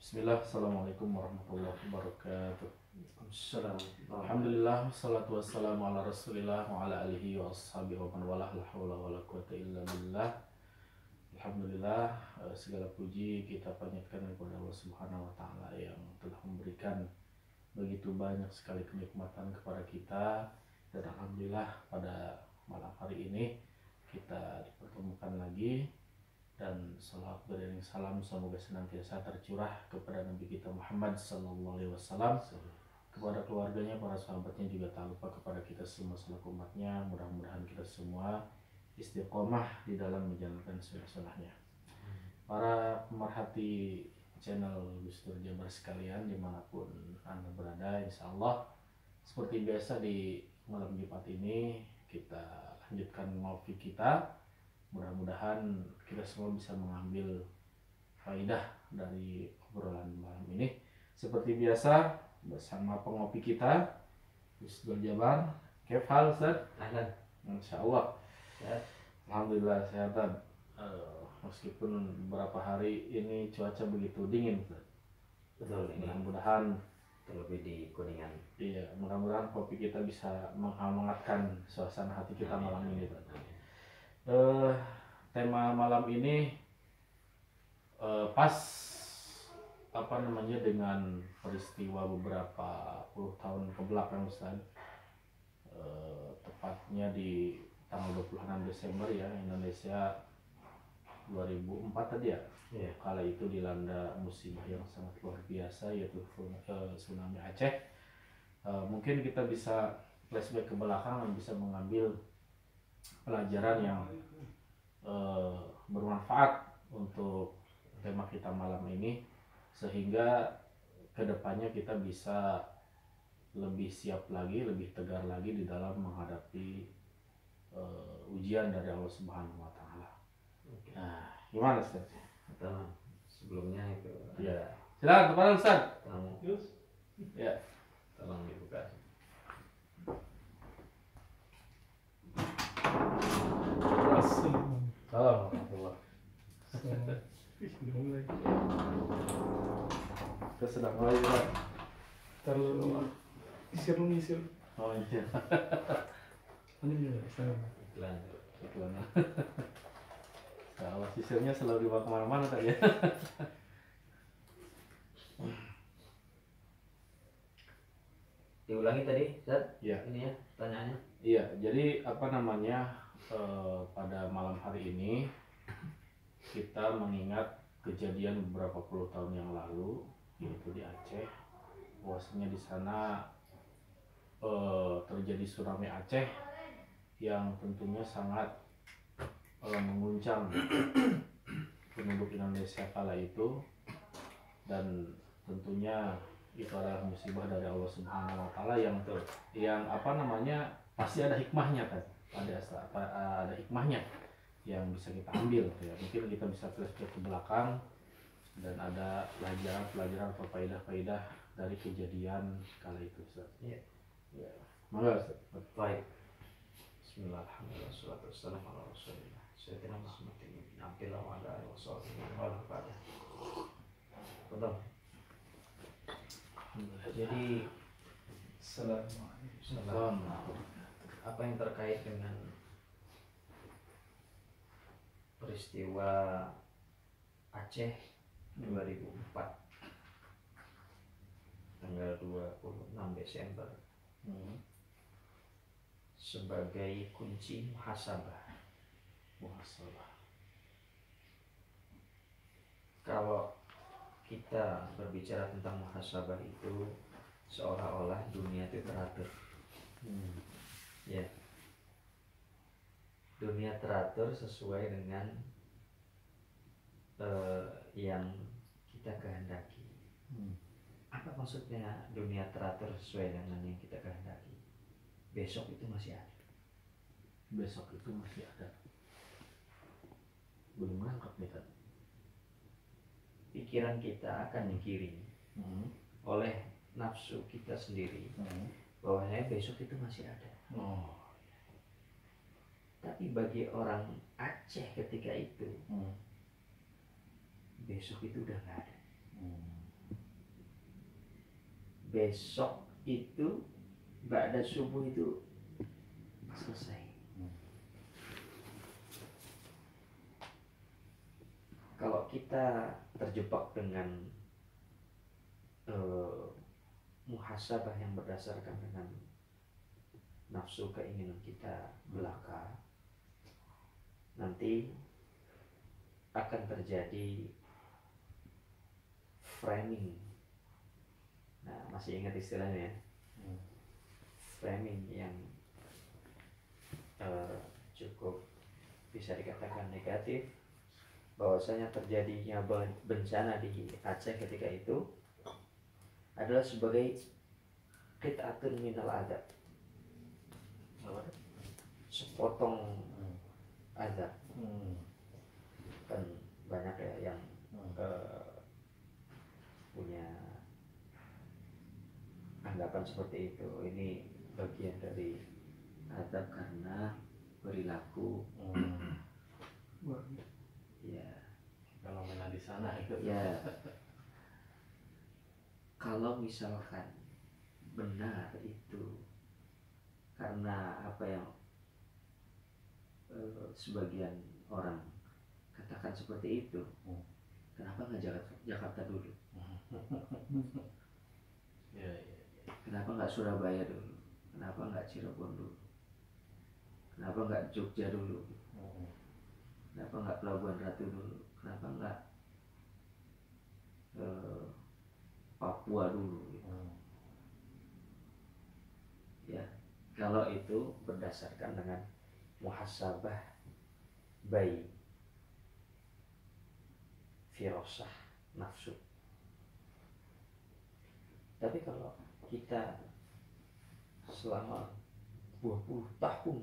Bismillah, Assalamualaikum warahmatullahi wabarakatuh. Assalamualaikum. Alhamdulillah, salatu wassalamu ala rasulillah wa ala alihi wa ashabihi wa man walah, la hawla wa la quwata illa billah. Alhamdulillah, segala puji kita panjatkan kepada Allah Subhanahu wa taala yang telah memberikan begitu banyak sekali kenikmatan kepada kita. Dan alhamdulillah pada malam hari ini kita dipertemukan lagi, dan salawat beriring salam semoga senantiasa tercurah kepada Nabi kita Muhammad sallallahu alaihi wasallam, kepada keluarganya, para sahabatnya, juga tak lupa kepada kita semua selaku umatnya. Mudah-mudahan kita semua istiqomah di dalam menjalankan sunnah-sunnahnya. Para pemerhati channel Gus Dur Jabar sekalian dimanapun Anda berada, insya Allah seperti biasa di malam Jumat ini kita lanjutkan ngopi kita. Mudah-mudahan kita semua bisa mengambil faidah dari obrolan malam ini. Seperti biasa bersama pengopi kita Gus Dur Jabar. Kefal Ustaz? Ahlan. Insya Allah. Sehat. Alhamdulillah sehatan. Meskipun beberapa hari ini cuaca begitu dingin Ustaz. Betul ini. Mudah-mudahan Terlebih di Kuningan. iya, mudah-mudahan kopi kita bisa menghangatkan suasana hati kita malam ini Ustaz. Tema malam ini pas dengan peristiwa beberapa puluh tahun ke belakang Ustaz. Tepatnya di tanggal 26 Desember ya, Indonesia 2004 tadi ya. Iya. Kala itu dilanda musibah yang sangat luar biasa, yaitu tsunami Aceh. Mungkin kita bisa flashback ke belakang dan bisa mengambil pelajaran yang bermanfaat untuk tema kita malam ini, sehingga kedepannya kita bisa lebih siap lagi, lebih tegar lagi di dalam menghadapi ujian dari Allah Subhanahu wa taala. Nah, gimana Ustaz? Atau sebelumnya itu Ya. Silakan kepada Ustaz. tamu. Ya. Tolong dibuka. Salam warahmatullah. Kita sedang mulai Ustaz. Terlalu ngisir. Oh iya. Iklan. Iklan. Kalau sisirnya selalu dibawa kemana-mana tadi ya. Diulangi tadi, Zat? Iya. Ini ya pertanyaannya. Iya, jadi pada malam hari ini kita mengingat kejadian beberapa puluh tahun yang lalu, yaitu di Aceh. Bahwasanya di sana terjadi tsunami Aceh yang tentunya sangat mengguncang penduduk Indonesia kala itu, dan tentunya itu adalah musibah dari Allah Subhanahu wa taala yang pasti ada hikmahnya kan. Ada hikmahnya yang bisa kita ambil ya. Mungkin kita bisa flashback ke belakang dan ada pelajaran atau faidah-faidah dari kejadian kala itu Ustaz. Iya. Ya. Monggo Ustaz. Baik. Bismillahirrahmanirrahim. Wassalatu wassalamu ala Rasulillah. Sayyidina Muhammadin bin Abdillah wa ala alihi washabihi wa sallam. Betul. Jadi Assalamualaikum. apa yang terkait dengan peristiwa Aceh 2004 tanggal 26 Desember sebagai kunci muhasabah. Kalau kita berbicara tentang muhasabah itu seolah-olah dunia itu teratur. Ya, dunia teratur sesuai dengan yang kita kehendaki. Apa maksudnya dunia teratur sesuai dengan yang kita kehendaki? Besok itu masih ada. Belum nangkep nih kan. Pikiran kita akan digiring oleh nafsu kita sendiri bahwasanya besok itu masih ada. Tapi bagi orang Aceh ketika itu besok itu udah nggak ada. besok itu ba'da subuh itu selesai. Kalau kita terjebak dengan muhasabah yang berdasarkan dengan nafsu keinginan kita belaka, nanti akan terjadi framing. Nah, masih ingat istilahnya ya? Framing yang cukup bisa dikatakan negatif, bahwasanya terjadinya bencana di Aceh ketika itu adalah sebagai qit'atun minal adab, sepotong azab. Kan banyak ya yang punya anggapan seperti itu. Ini bagian dari azab karena perilaku. Ya, fenomena di sana itu. ya. Kalau misalkan benar itu karena apa yang sebagian orang katakan seperti itu, kenapa nggak Jakarta dulu? Ya. Kenapa nggak Surabaya dulu? Kenapa nggak Cirebon dulu? Kenapa nggak Jogja dulu? Kenapa nggak Pelabuhan Ratu dulu? Kenapa nggak Papua dulu? Ya, kalau itu berdasarkan dengan muhasabah bayi firasah nafsu. Tapi kalau kita selama 20 tahun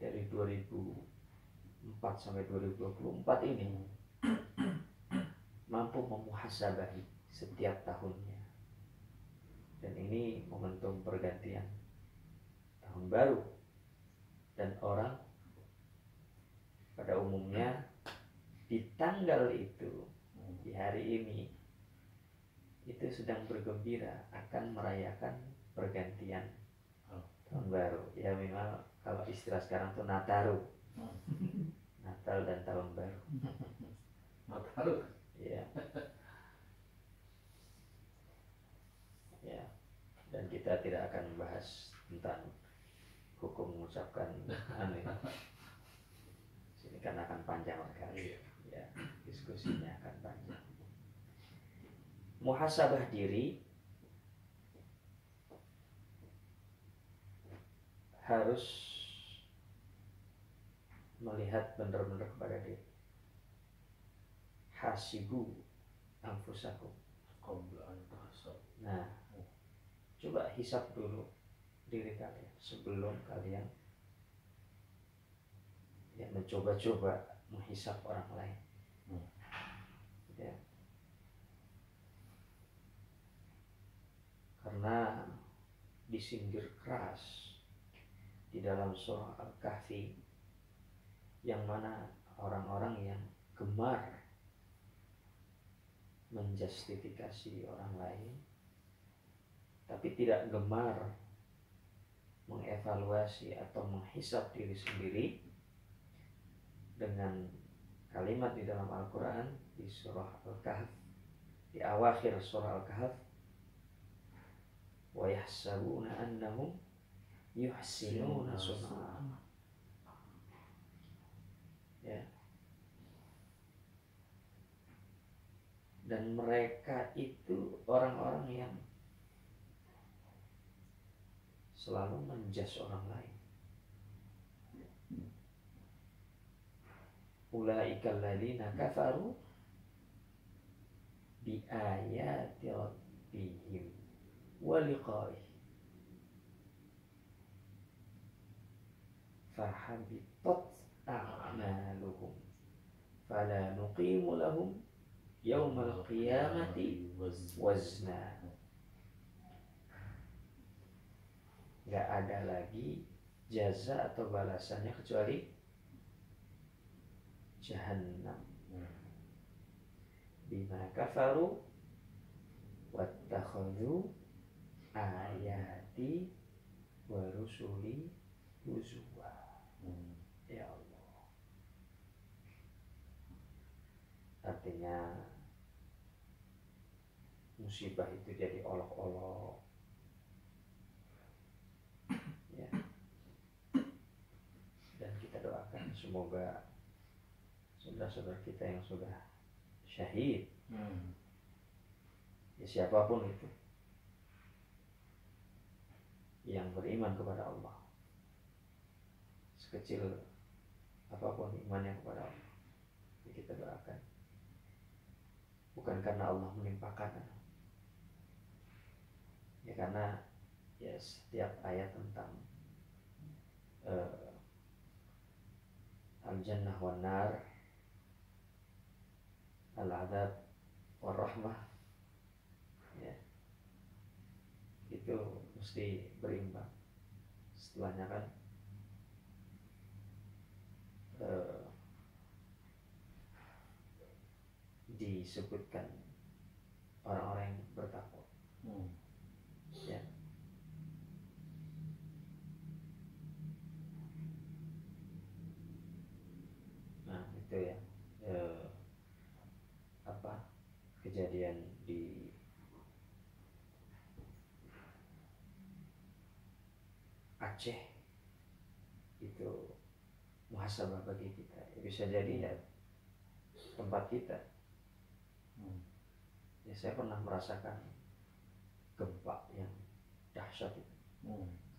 dari 2004 sampai 2024 ini mampu memuhasabahi setiap tahunnya, dan ini momentum pergantian tahun baru, dan orang pada umumnya di tanggal itu, di hari ini itu sedang bergembira akan merayakan pergantian tahun baru. Ya memang kalau istilah sekarang tuh Nataru, Natal dan tahun baru. Nataru. Ya. Ya. Dan kita tidak akan membahas tentang hukum mengucapkan aneh. Sini kan akan panjang sekali. Ya, diskusinya akan panjang. Muhasabah diri harus melihat benar-benar kepada diri. Hasibu anfusakum qabla an tahsab. Nah, coba hisap dulu diri kalian sebelum kalian ya mencoba-coba menghisap orang lain. Ya. Karena disindir keras di dalam surah Al-Kahfi, yang mana orang-orang yang gemar menjustifikasi orang lain tapi tidak gemar mengevaluasi atau menghisap diri sendiri, dengan kalimat di dalam Al-Quran di surah Al-Kahf, di awakhir surah Al-Kahf, wa yahsabuna annahum yuhsinuna sun'a. Ya. Dan mereka itu orang-orang yang selalu menjudge orang lain. Ulaika alladziina kafaru bi ayati rabbihim wa liqa'ihi fahabitat a'maluhum fala nuqimu lahum yaumal qiyamati wazna. Gak ada lagi jaza atau balasannya kecuali jahannam. Bima kafaru ittakhadhu ayati wa rusuli huzwa. Ya Allah. Artinya musibah itu jadi olok-olok. Ya. Dan kita doakan semoga saudara-saudara kita yang sudah syahid, ya siapapun itu, yang beriman kepada Allah, sekecil apapun imannya kepada Allah, ya kita doakan. Bukan karena Allah menimpakan, ya karena ya setiap ayat tentang al-jannah wan nar, al-adab war rahmah, ya itu mesti berimbang. Setelahnya kan disebutkan orang-orang yang bertakwa. Ya. Nah itu ya kejadian di Aceh itu muhasabah bagi kita. Bisa jadi ya tempat kita. Ya saya pernah merasakan gempa yang dahsyat itu.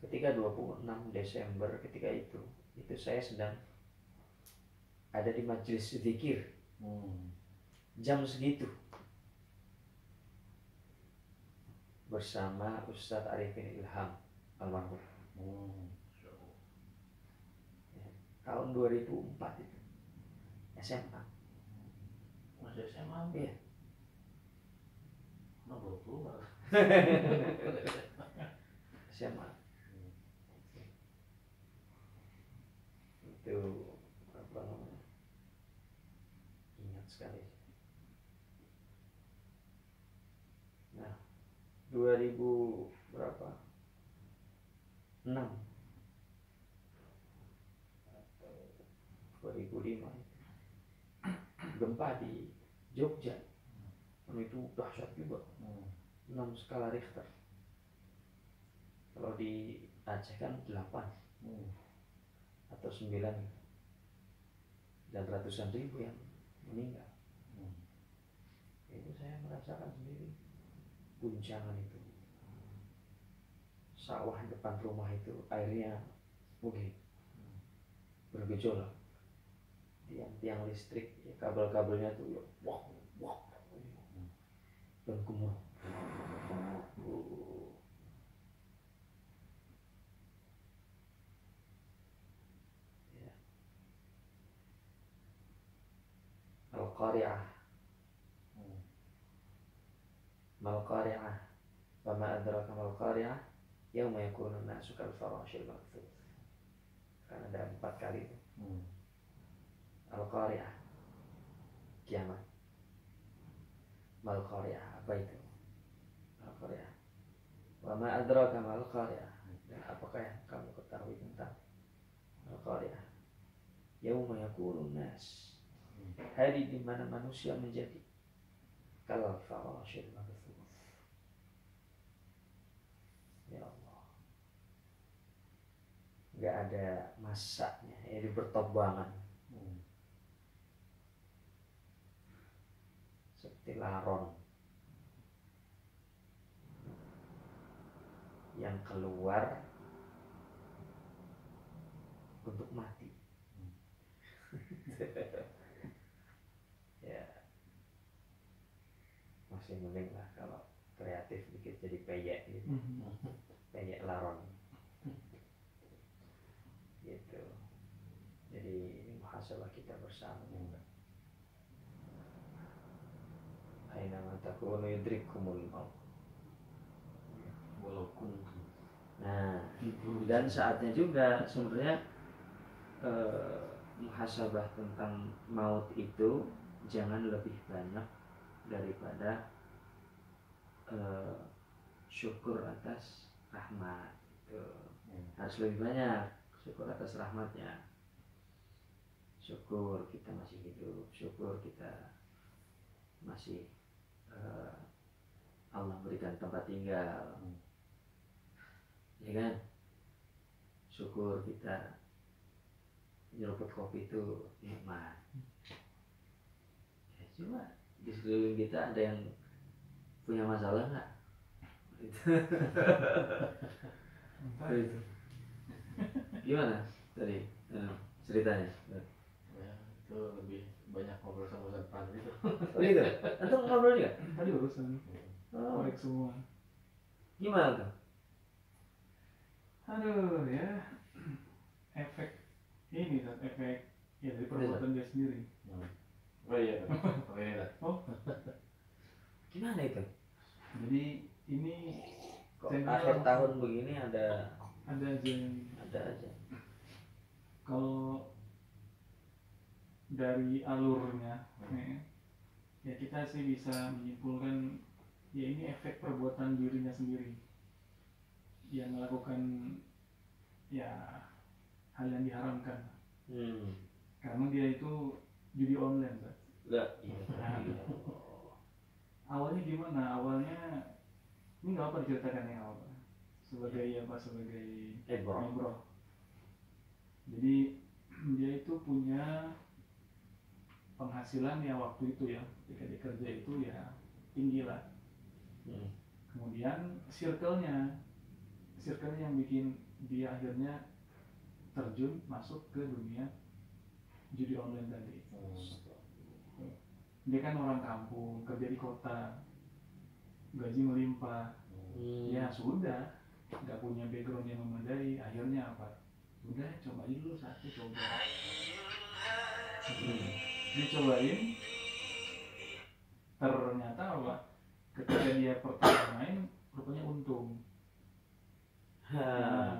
Ketika 26 Desember ketika itu saya sedang ada di majelis zikir. Jam segitu bersama Ustadz Arifin Ilham almarhum. Ya, tahun 2004 itu SMA. Masih SMA? Iya. Nah, baru keluar. SMA. Itu apa namanya? Ingat sekali. Nah, 2000 berapa? 6 atau 2005 gempa di Jogja. Itu dahsyat juga. 6 skala Richter. Kalau di Aceh kan 8 atau 9 dan ratusan ribu yang meninggal. Itu saya merasakan sendiri guncangan itu. Sawah depan rumah itu airnya mungkin bergejolak. Tiang listrik, ya, kabel-kabelnya tuh ya, wah, dan gemuruh. Ya. Al-Qari'ah. Mal-Qari'ah. Wa ma adraka mal-Qari'ah. Yauma yakunun nasu kal farashil mabthus. Kan ada 4 kali itu. Al-Qari'ah, kiamat. Mal-Qari'ah, apa itu? Al-Qari'ah. Wa ma adraka mal-Qari'ah. Dan apakah yang kamu ketahui tentang Al-Qari'ah? Yauma yakunun nas. Hari di mana manusia menjadi kal farashil mabthus. Ya Allah. Gak ada masaknya, jadi bertobangan. Seperti laron yang keluar untuk mati. Ya, masih mending lah kalau kreatif dikit jadi peyek gitu. Peyek laron gitu. Jadi ini muhasabah kita bersama. Aina takunu yudrikumul maut. Walaupun. Nah, dan saatnya juga sebenarnya muhasabah tentang maut itu jangan lebih banyak daripada syukur atas rahmat. Harus lebih banyak syukur atas rahmatnya. Syukur kita masih hidup, syukur kita masih Allah berikan tempat tinggal, ya kan? Syukur kita nyeruput kopi itu nikmat. Ya, cuma di sekeliling kita ada yang punya masalah nggak? Itu. Gimana tadi ceritanya? Ya, itu lebih banyak ngobrol sama Ustaz Fadli itu. Oh gitu? Antum ngobrol juga? Tadi urusan Oh, korek semua. gimana tuh? Aduh ya, efek ini kan efek ya dari perbuatan dia sendiri. Oh iya, oh ini lah. Oh, Gimana itu? jadi ini Kok channel akhir tahun begini ada ada aja yang aja. kalau dari alurnya ya kita sih bisa menyimpulkan ya ini efek perbuatan dirinya sendiri yang melakukan ya hal yang diharamkan karena dia itu judi online kan. Enggak. Awalnya gimana? Awalnya ini nggak apa diceritakan ya awal sebagai sebagai bro. Jadi dia itu punya penghasilan ya waktu itu ya ketika dia kerja itu ya tinggi lah. Kemudian circle-nya yang bikin dia akhirnya terjun masuk ke dunia judi online tadi. Dia kan orang kampung, kerja di kota, gaji melimpah, ya sudah, nggak punya background yang memadai, akhirnya apa? Udah coba aja dulu satu coba. Dicobain, ternyata apa? Ketika dia pertama main, rupanya untung.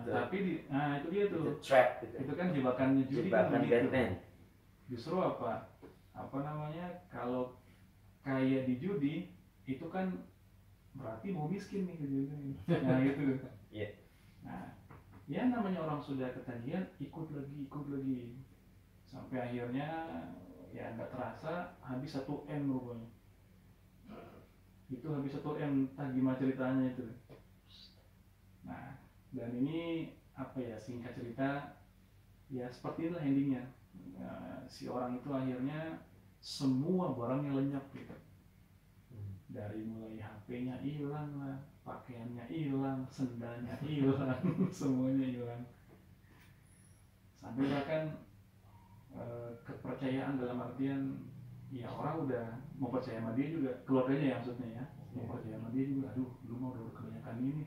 Tapi itu dia tuh. Itu trap gitu. Itu kan jebakannya judi kan Jebakan begitu. Batman. Justru apa namanya, kalau kaya di judi itu kan berarti mau miskin nih kejadian. Nah gitu. Iya. Nah, ya namanya orang sudah ketagihan ikut lagi sampai akhirnya ya nggak terasa habis 1 M rupanya. Itu habis 1 M, entah gimana ceritanya itu. Nah, dan ini apa ya, singkat cerita ya seperti inilah endingnya. Si orang itu akhirnya semua barangnya lenyap gitu. Dari mulai HP-nya hilang lah, pakaiannya hilang, sendalnya hilang, semuanya hilang. Sampai bahkan kepercayaan dalam artian ya orang udah mau percaya sama dia juga, keluarganya ya maksudnya ya, mau percaya sama dia juga, aduh lu mau udah kebanyakan ini.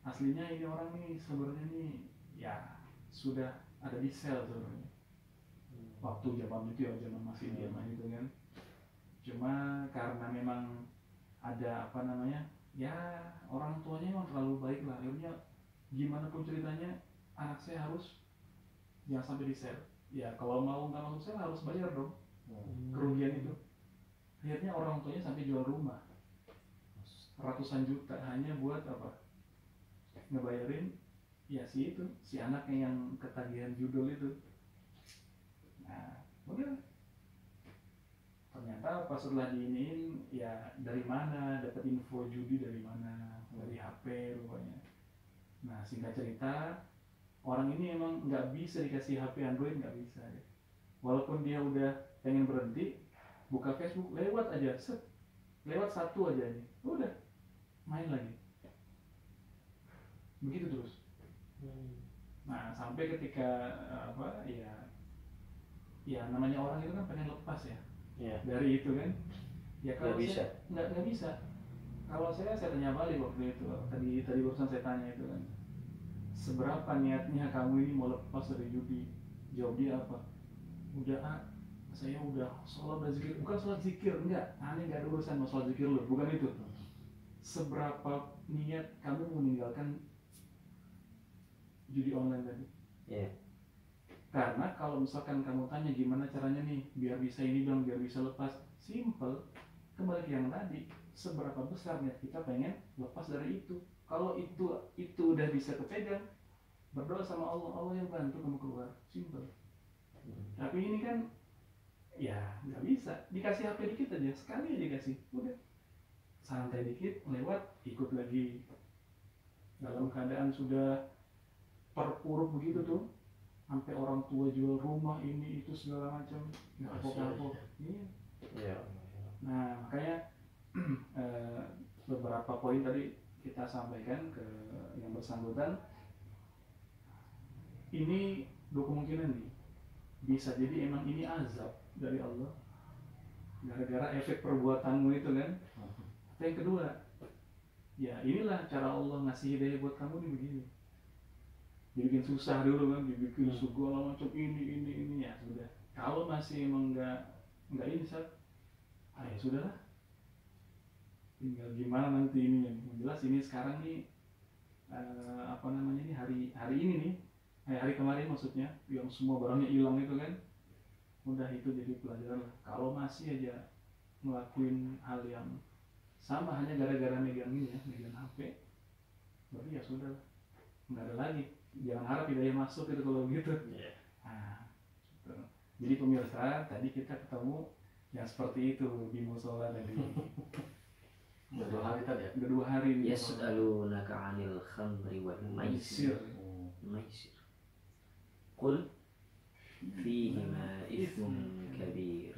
Aslinya ini orang nih sebenarnya nih ya sudah ada di sel sebenarnya. Waktu zaman itu ya, zaman masih dia main itu kan. Cuma karena memang ada apa namanya, ya orang tuanya memang terlalu baik lah, akhirnya gimana pun ceritanya anak saya harus jangan sampai di sel. Ya kalau mau nggak masuk sel harus bayar dong kerugian itu. Akhirnya orang tuanya sampai jual rumah ratusan juta hanya buat apa, ngebayarin ya si anaknya yang ketagihan judul itu. Nah udah, ternyata pas setelah diinin ya dari mana dapat info judi, dari mana, dari HP rupanya. Nah singkat cerita, orang ini emang nggak bisa dikasih HP Android, nggak bisa ya. Walaupun dia udah pengen berhenti, buka Facebook lewat aja, lewat satu aja nih, udah main lagi begitu terus. Nah sampai ketika apa ya namanya orang itu kan pengen lepas ya. Dari itu kan ya, kalau bisa. Nggak bisa. Kalau saya tanya balik waktu itu, tadi barusan saya tanya itu kan, seberapa niatnya kamu ini mau lepas dari judi? Jawab dia apa? Udah saya udah sholat dan zikir. Bukan sholat zikir, enggak, aneh nggak ada urusan sama sholat zikir lo, bukan itu. Seberapa niat kamu meninggalkan judi online tadi? Karena kalau misalkan kamu tanya gimana caranya nih biar bisa ini dong, biar bisa lepas, simple. kembali ke yang tadi, seberapa besar niat kita pengen lepas dari itu. Kalau itu udah bisa kepegang, berdoa sama Allah, Allah yang bantu kamu keluar, simple. Tapi ini kan ya nggak bisa, dikasih HP dikit aja, sekali aja dikasih, udah santai dikit, lewat, ikut lagi. Dalam keadaan sudah terpuruk begitu tuh, sampai orang tua jual rumah ini itu segala macam, nggak kapok-kapok. Iya. Ya. Nah makanya beberapa poin tadi kita sampaikan ke yang bersangkutan. Ini dua kemungkinan nih, bisa jadi emang ini azab dari Allah gara-gara efek perbuatanmu itu kan. Atau yang kedua, ya inilah cara Allah ngasih hidayah buat kamu nih begini, dibikin susah dulu kan, dibikin segala macam ini ya sudah. Kalau masih emang nggak ini Sat, ya sudahlah, tinggal gimana nanti ini. Yang jelas ini sekarang nih apa namanya nih, hari ini nih, hari kemarin maksudnya, yang semua barangnya hilang itu kan, udah itu jadi pelajaran lah. Kalau masih aja ngelakuin hal yang sama hanya gara-gara megang ini ya, megang HP, berarti ya sudah, nggak ada lagi. Jangan harap hidayah masuk itu kalau gitu. Nah, gitu. Jadi pemirsa, tadi kita ketemu yang seperti itu di musola tadi. Udah 2 hari tadi ya? Udah 2 hari di musola. Yas'alunaka 'anil khamri wal maisir. Maisir. Qul fihima ithmun kabir.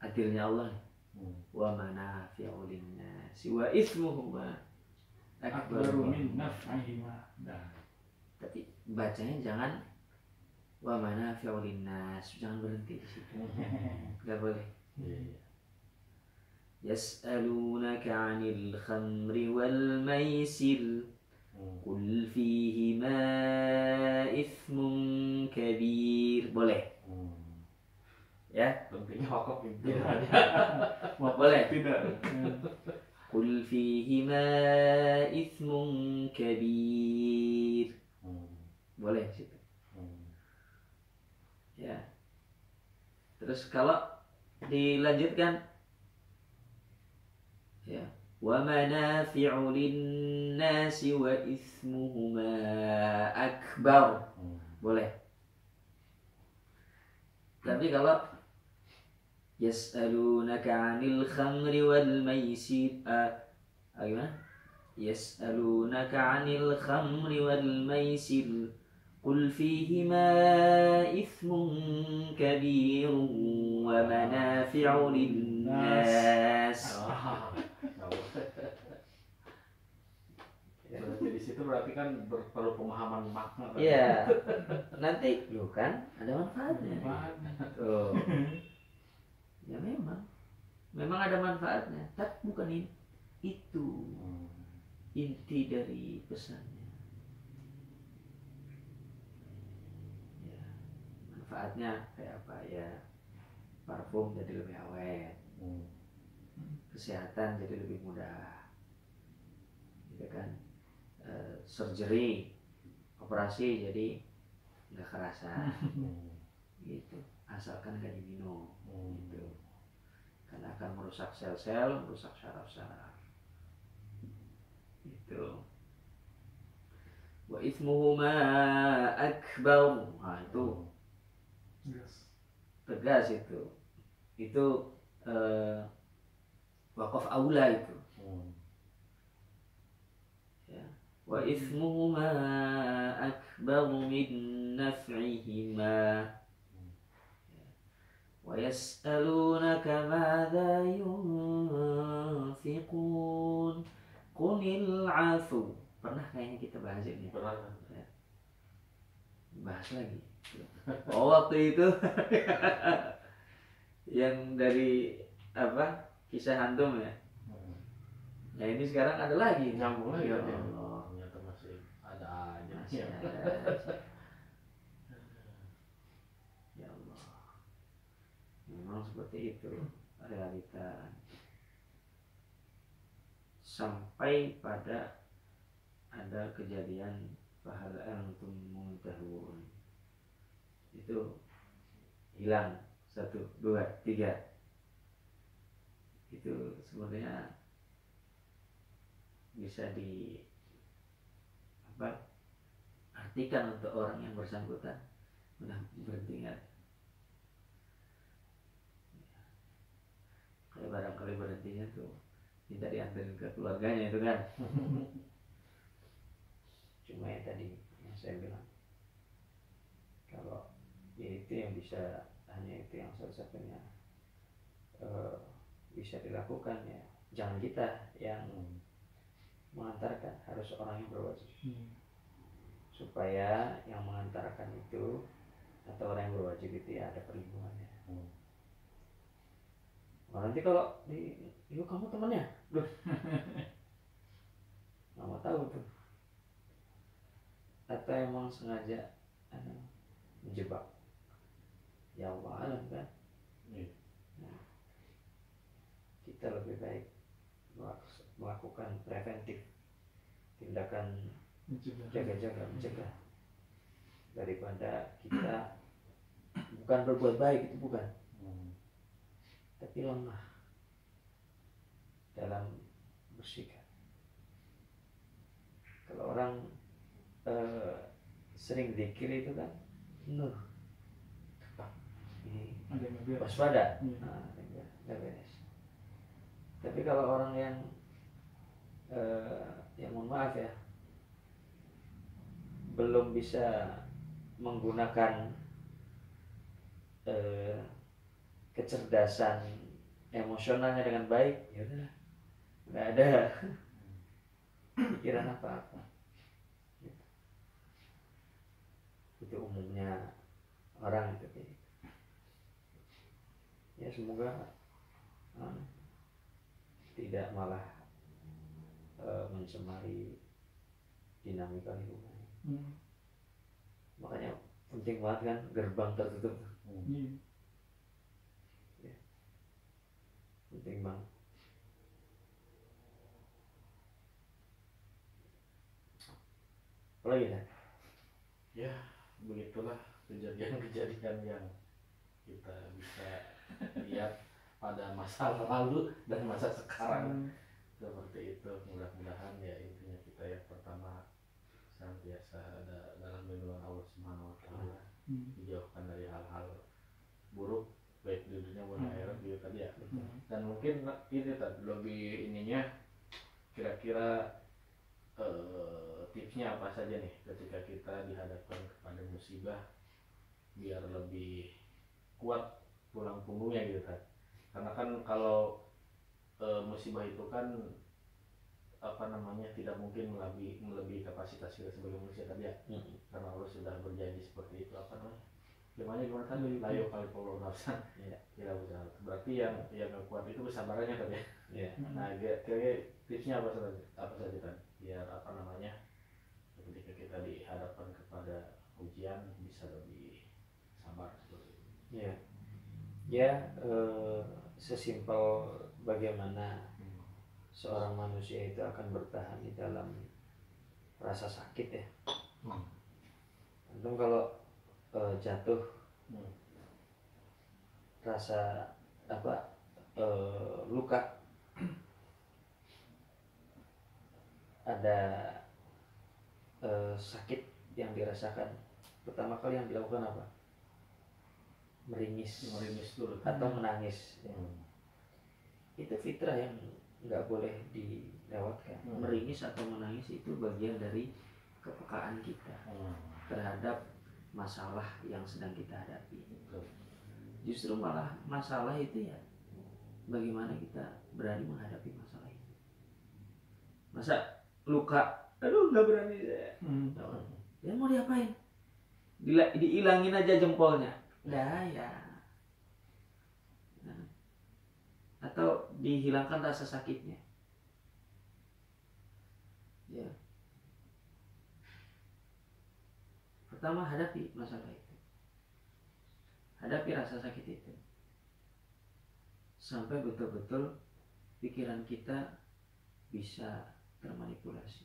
Adilnya Allah. Wa manafi'u linnasi wa ithmuhuma akbaru min naf'ihima. Tapi bacanya jangan wa manafi'u linnas, jangan berhenti di situ. Enggak boleh. Yas'alunaka 'anil khamri wal maisir. Qul fihima ithmun kabir. Boleh. Ya, Pentingnya wakaf itu. Boleh tidak? Qul fihima ithmun kabir. Boleh situ. Ya. Terus kalau dilanjutkan, ya, wa manafi'u linnasi wa ithmuhuma akbar. Boleh. Tapi kalau yas'alunaka 'anil khamri wal maisir, gimana? Yas'alunaka 'anil khamri wal maisir. Qul fihima ithmun kabirun wa manafi'u linnas. Berarti di situ berarti kan perlu pemahaman makna. Iya. Nanti lu kan ada manfaatnya. Tuh. Ya memang ada manfaatnya, tapi bukan itu inti dari pesannya. Ya, manfaatnya kayak apa ya? Parfum jadi lebih awet, kesehatan jadi lebih mudah, gitu kan? Surgery, operasi jadi nggak kerasa, gitu. Asalkan gak diminum, gitu. Karena akan merusak sel-sel, merusak syaraf-syaraf, gitu. Wa ithmuhuma akbar. Nah, itu tegas itu wakaf aula itu. Ya. Wa ithmuhuma akbar min naf'ihima. Wa yas'alunaka madza yunfiqun qulil 'afu. Pernah kayaknya kita bahas ini. Pernah. Ya. Bahas lagi. Oh, waktu itu yang dari apa? Kisah hantum ya. Nah, ini sekarang ada lagi. Nyambung lagi Ya ya. Allah. Ternyata masih ada aja. Masih ada aja. Ya Allah. Memang seperti itu realita. Sampai pada ada kejadian fahal antum muntahun. Itu hilang 1, 2, 3. itu sebenarnya bisa di apa artikan untuk orang yang bersangkutan udah berhenti nggak, kayak barangkali berhentinya tuh minta diantarin ke keluarganya itu kan. Cuma ya tadi yang saya bilang, kalau ya itu yang bisa, hanya itu yang satu-satunya bisa dilakukan, ya jangan kita yang mengantarkan, harus orang yang berwajib. Supaya yang mengantarkan itu atau orang yang berwajib itu ya ada perlindungannya. Nah, nanti kalau yuk kamu temennya, loh, nggak mau tahu tuh. Atau emang sengaja menjebak, ya Allah alam kan. Nah, kita lebih baik melakukan preventif, tindakan jaga-jaga, mencegah, daripada kita bukan berbuat baik, itu bukan, tapi lemah dalam bersikap. Kalau orang sering zikir itu kan nur, ini waspada, nggak beres. Tapi kalau orang yang mohon maaf ya, belum bisa menggunakan kecerdasan emosionalnya dengan baik, ya udah, nggak ada pikiran apa-apa. Itu umumnya orang itu kayak gitu. Ya semoga tidak malah mencemari dinamika lingkungan. Makanya penting banget kan gerbang tertutup. Ya, penting banget. Apalagi kan? Ya begitulah kejadian-kejadian yang kita bisa lihat pada masa lalu dan masa sekarang. Seperti itu. Mudah-mudahan ya intinya kita yang pertama senantiasa ada dalam lindungan Allah Subhanahu wa taala, dijauhkan dari hal-hal buruk baik di dunia maupun akhirat gitu tadi ya. Dan mungkin ini tadi lebih ininya kira-kira tipsnya apa saja nih ketika kita dihadapkan kepada musibah biar lebih kuat tulang punggungnya gitu kan. Karena kan kalau musibah itu kan apa namanya tidak mungkin melebihi kapasitas kita sebagai manusia tadi ya. Karena Allah sudah berjanji seperti itu, apa namanya, gimana tadi, layu kali puluh nafsan tidak bisa. Berarti yang kuat itu kesabarannya tadi ya. Nah kira-kira tipsnya apa saja kan biar apa namanya ketika kita dihadapkan kepada ujian bisa lebih sabar seperti itu. Sesimpel bagaimana seorang manusia itu akan bertahan di dalam rasa sakit ya. Antum kalau jatuh rasa luka, ada sakit yang dirasakan, pertama kali yang dilakukan apa? Meringis dulu atau menangis ya. Itu fitrah yang nggak boleh dilewatkan. Meringis atau menangis itu bagian dari kepekaan kita terhadap masalah yang sedang kita hadapi. Justru malah masalah itu ya bagaimana kita berani menghadapi masalah itu. Masa luka, aduh nggak berani saya. Ya mau diapain? Diilangin aja jempolnya. Daya. Atau dihilangkan rasa sakitnya. Ya. Pertama hadapi masalah itu. Hadapi rasa sakit itu. Sampai betul-betul pikiran kita bisa termanipulasi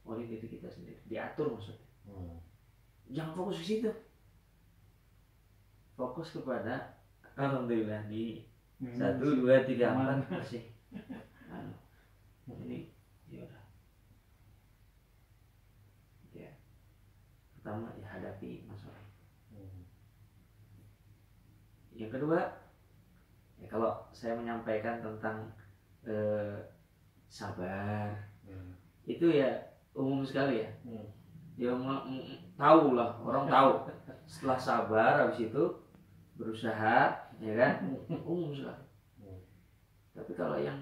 oleh diri kita sendiri. Diatur maksudnya. Jangan fokus ke situ. Fokus kepada alhamdulillah 1, 2, 3, 4 masih ini ya udah. Ya. Pertama ya hadapi masalah. Yang kedua, ya kalau saya menyampaikan tentang sabar, itu ya umum sekali ya. Ya tahu lah, orang tahu. Setelah sabar, habis itu berusaha, ya kan? Umum sekali. Tapi kalau yang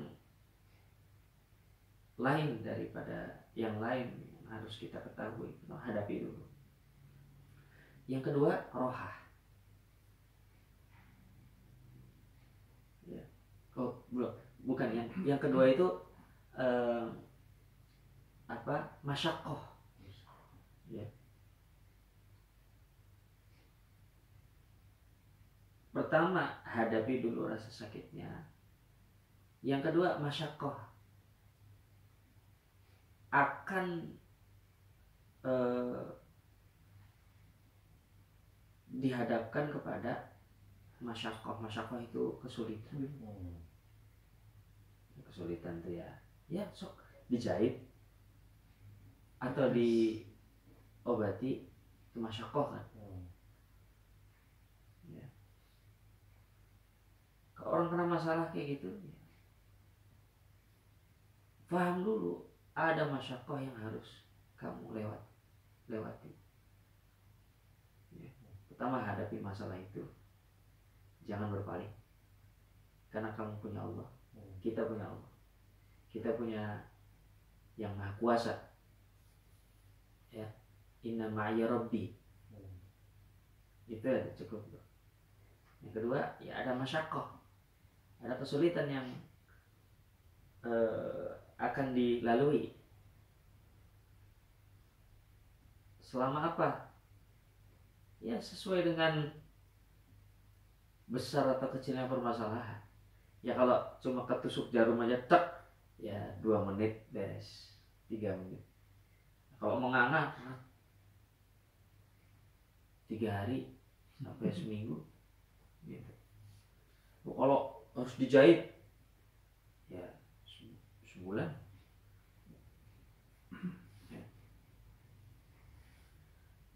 lain daripada yang lain harus kita ketahui, hadapi dulu. Yang kedua, rohah. Ya. Oh, belum. Bukan yang kedua itu masyaqqah. Ya. Pertama, hadapi dulu rasa sakitnya. Yang kedua, masyaqqah. Akan dihadapkan kepada masyaqqah. Masyaqqah itu kesulitan. Kesulitan tuh ya sok dijahit atau diobati, itu masyaqqah kan. Ya. Kalau orang kena masalah kayak gitu, ya, paham dulu ada masyaqqah yang harus kamu lewati. Ya. Pertama, hadapi masalah itu, jangan berpaling, karena kamu punya Allah, kita punya Allah, kita punya yang maha kuasa. Ya, inna ma'ya rabbi. Itu ada cukup. Yang kedua, ya ada masyaqqah, ada kesulitan yang akan dilalui. Selama apa? Ya sesuai dengan besar atau kecilnya permasalahan. Ya kalau cuma ketusuk jarum aja tek, ya 2 menit beres, 3 menit. Kalau menganga 3 hari sampai seminggu gitu. Kalau harus dijahit ya sebulan. Ya.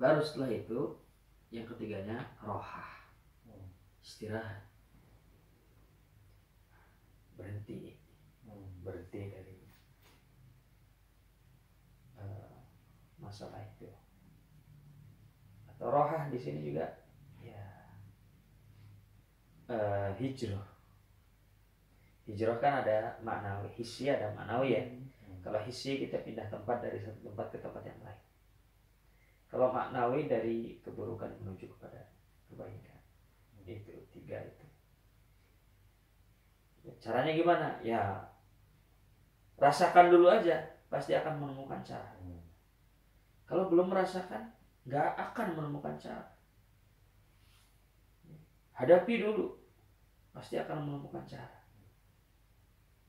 Baru setelah itu yang ketiganya rohah, istirahat, berhenti dari masalah itu. Atau rohah di sini juga ya hijrah. Hijrah kan ada maknawi, hissi ada maknawi ya. Kalau hissi kita pindah tempat dari satu tempat ke tempat yang lain. Kalau maknawi dari keburukan menuju kepada kebaikan. Itu 3 itu. Caranya gimana? Ya rasakan dulu aja, pasti akan menemukan cara. Kalau belum merasakan, nggak akan menemukan cara. Hadapi dulu, pasti akan menemukan cara.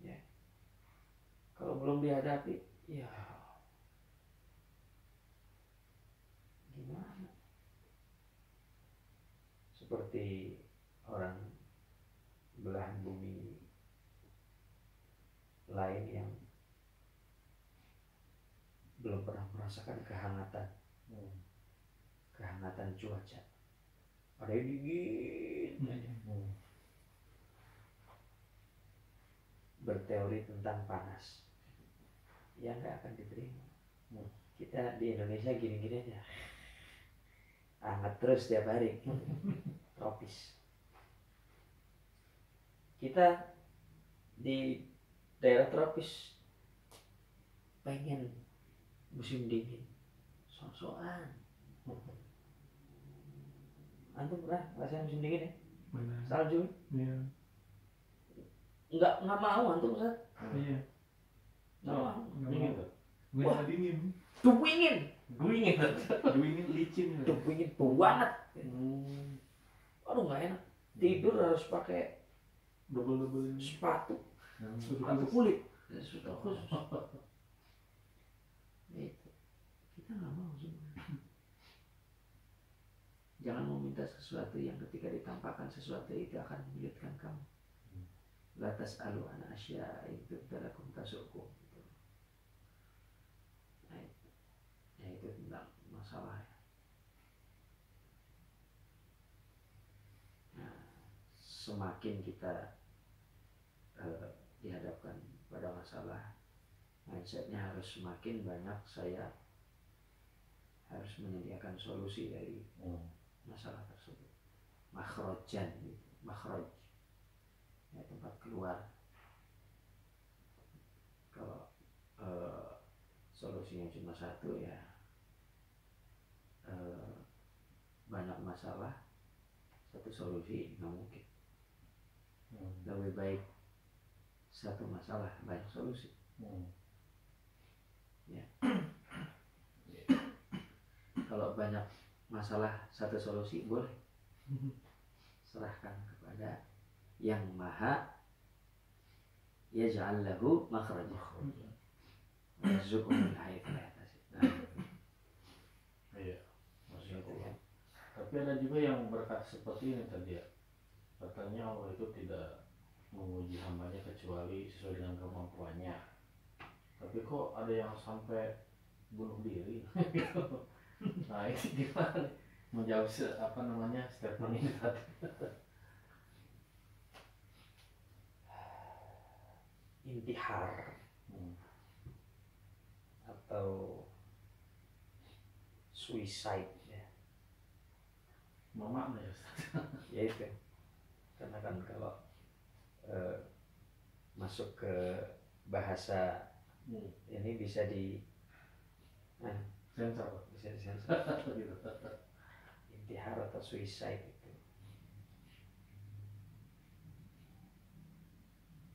Ya. Kalau belum dihadapi, ya gimana? Seperti orang belahan bumi lain yang belum pernah merasakan kehangatan cuaca. Ada yang dingin aja. Berteori tentang panas, ya nggak akan diterima. Kita di Indonesia gini-gini aja, hangat terus tiap hari, tropis. Kita di daerah tropis pengen musim dingin, sok-sokan. Antum pernah ngerasain musim dingin ya? Benar. Salju? Iya. Nggak mau antum Ustaz? Iya. Nggak mau. Dingin tuh. Gue Wah. dingin. Dingin Dingin licin. dingin banget. Aduh nggak enak. Tidur harus pakai Double. sepatu Susu kulit. Sepatu khusus. Itu kita nggak mau semua. Jangan meminta sesuatu yang ketika ditampakkan sesuatu itu akan menyulitkan kamu. la tas'alu an asya itu talakum tasukum. Nah, itu tentang masalah. Nah, semakin kita dihadapkan pada masalah, mindsetnya harus semakin banyak saya harus menyediakan solusi dari masalah tersebut. Makhrojan, makhroj, ya, tempat keluar. Kalau solusinya cuma satu, ya banyak masalah, satu solusi nggak mungkin. Lebih baik satu masalah banyak solusi. Ya. Kalau banyak masalah satu solusi boleh, serahkan kepada yang maha yaj'al lahu makhraja yarzuqhu min haitsu la yahtasib. Iya, Masya Allah. Tapi ada juga yang berkata seperti ini tadi ya, katanya Allah itu tidak menguji hambanya kecuali sesuai dengan kemampuannya. Tapi kok ada yang sampai bunuh diri gitu. Nah ini gimana nih menjawab statement ini tadi? Intihar atau suicide, ya. Makna ya Ustaz? Ya itu, karena kan kalau masuk ke bahasa ini bisa Sensor. bisa disensor. Gitu. Intihar atau suicide itu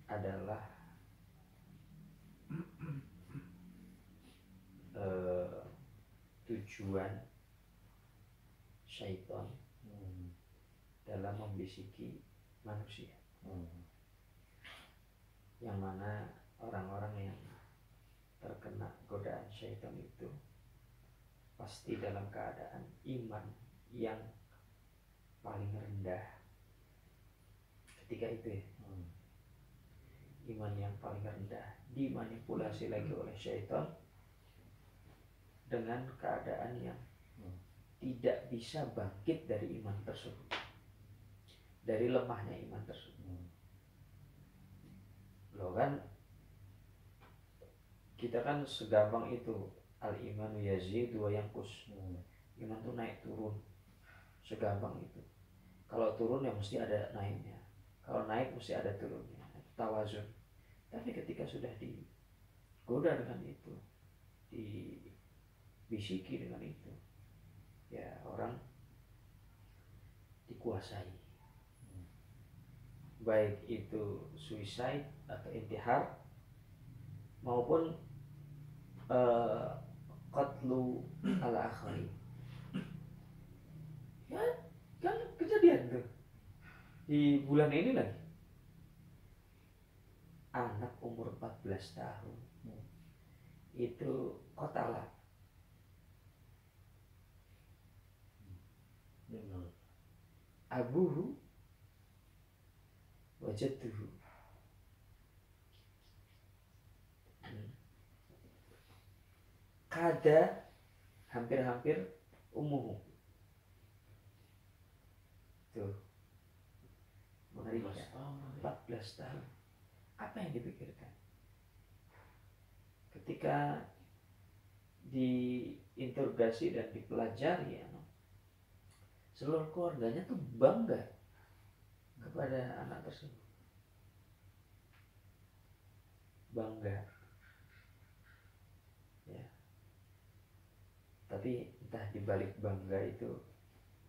adalah tujuan syaitan dalam membisiki manusia. Yang mana orang-orang yang terkena godaan syaitan itu pasti dalam keadaan iman yang paling rendah ketika itu, ya. Iman yang paling rendah dimanipulasi lagi oleh syaitan dengan keadaan yang tidak bisa bangkit dari iman tersebut, dari lemahnya iman tersebut. Loh kan, kita kan segampang itu, al-imanu yazidu wa yanqus. Iman tuh naik turun, segampang itu. Kalau turun ya mesti ada naiknya, kalau naik mesti ada turunnya, tawazun. Tapi ketika sudah digoda dengan itu, dibisiki dengan itu, ya orang dikuasai. Baik itu suicide atau intihar maupun qatlu ala akhari. Ya kan kejadian tuh di bulan ini lagi, anak umur 14 tahun itu qatala abuhu wajadtuhu. Kada hampir-hampir umuhu. Tuh, mengerikan. 14 tahun. Apa yang dipikirkan ketika diinterogasi dan dipelajari, ya, seluruh keluarganya tuh bangga kepada anak tersebut, bangga, ya. Tapi entah dibalik bangga itu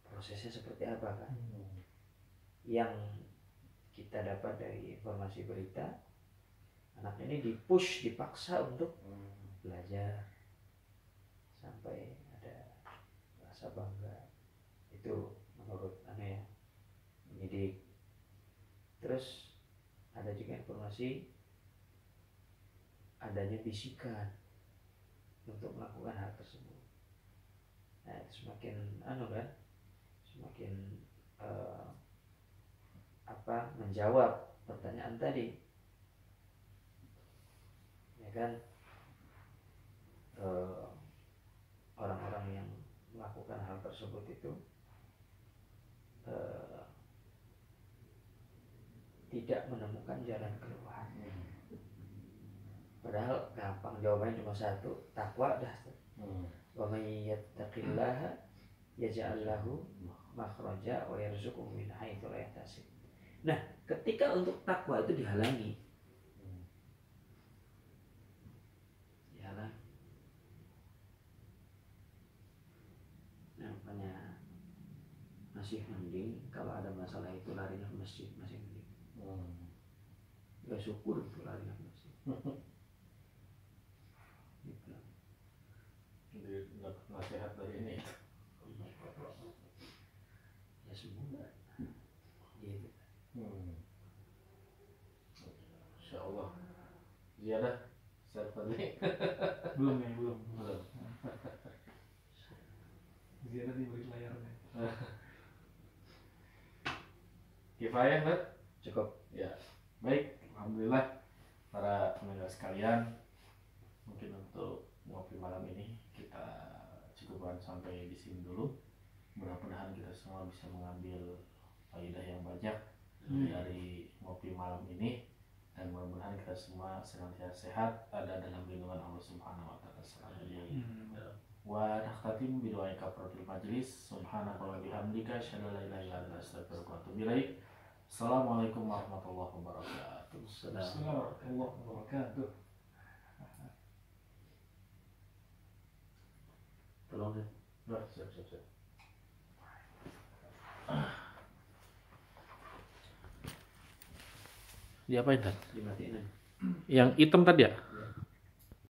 prosesnya seperti apa kan? Yang kita dapat dari informasi berita, anak ini dipush, dipaksa untuk belajar sampai ada rasa bangga. Itu menurut penyidik. Terus ada juga informasi adanya bisikan untuk melakukan hal tersebut. Nah, itu semakin semakin menjawab pertanyaan tadi, ya kan, orang-orang yang melakukan hal tersebut itu tidak menemukan jalan keluar. Padahal gampang, jawabannya cuma satu, takwa dah. Wa may yattaqillaha yaj'al lahu makhraja wa yarzuqhu min haitsu la yahtasib. Nah, ketika untuk takwa itu dihalangi. Dihalangi. Nah, makanya masih mending kalau ada masalah itu larinya ke masjid, masih mending. Ya syukur itu larinya ke masjid. Gitu. Jadi dapat nasihat dari ini. Ya semoga. Gitu. Insya Allah. Ziyadah Ustaz Fadli. Belum ya, belum. Belum. Ziarah di balik layarnya. Kifayah, Ustaz? Cukup. Ya. Baik, alhamdulillah para pendengar sekalian, mungkin untuk ngopi malam ini kita cukupkan sampai di sini dulu. Mudah-mudahan kita semua bisa mengambil faedah yang banyak dari ngopi malam ini, dan mudah-mudahan kita semua senantiasa sehat, ada dalam lindungan Allah Subhanahu wa taala selamanya. Wa nakhtatim bi du'a kafaratul majlis. Subhanaka wa bihamdika asyhadu an la ilaha illa anta astaghfiruka wa atubu ilaik. Assalamualaikum warahmatullahi wabarakatuh. Assalamualaikum warahmatullahi wabarakatuh. Tolong ya. Nah, siap. Diapain, Tan? Dimatiin aja. Yang hitam tadi ya?